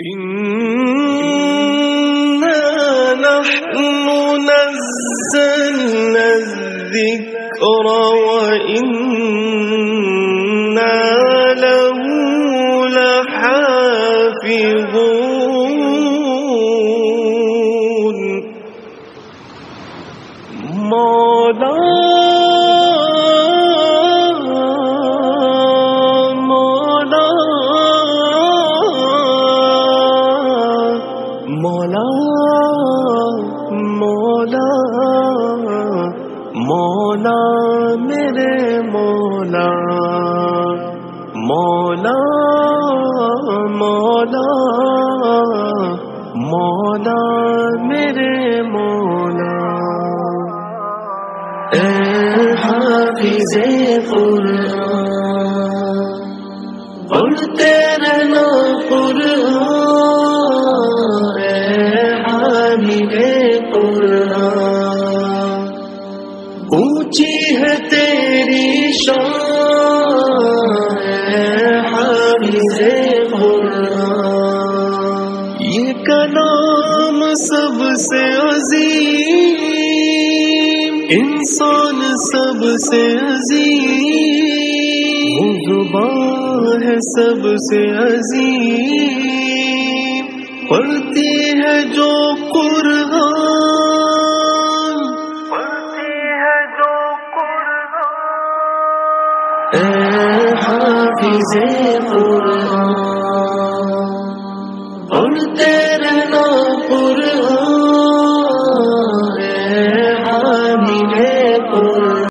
إنا نحن نزلنا الذكر وإنا له لحافظون. مولا मौला मेरे मौला, मौला मौला मौला मेरे मौला। ऐ हाफिज़े कुरान पढ़ते रहना कुरान, ऐ हामिले कुरान ऊंची है तेरी शान, है हाफिज़े कुरान। ये कलाम सबसे अजीम, इंसान सबसे अजीम, वो ज़ुबान है सबसे अजीम, पढ़ती है जो कुरान। ऐ हाफिज़े कुरान पढ़ते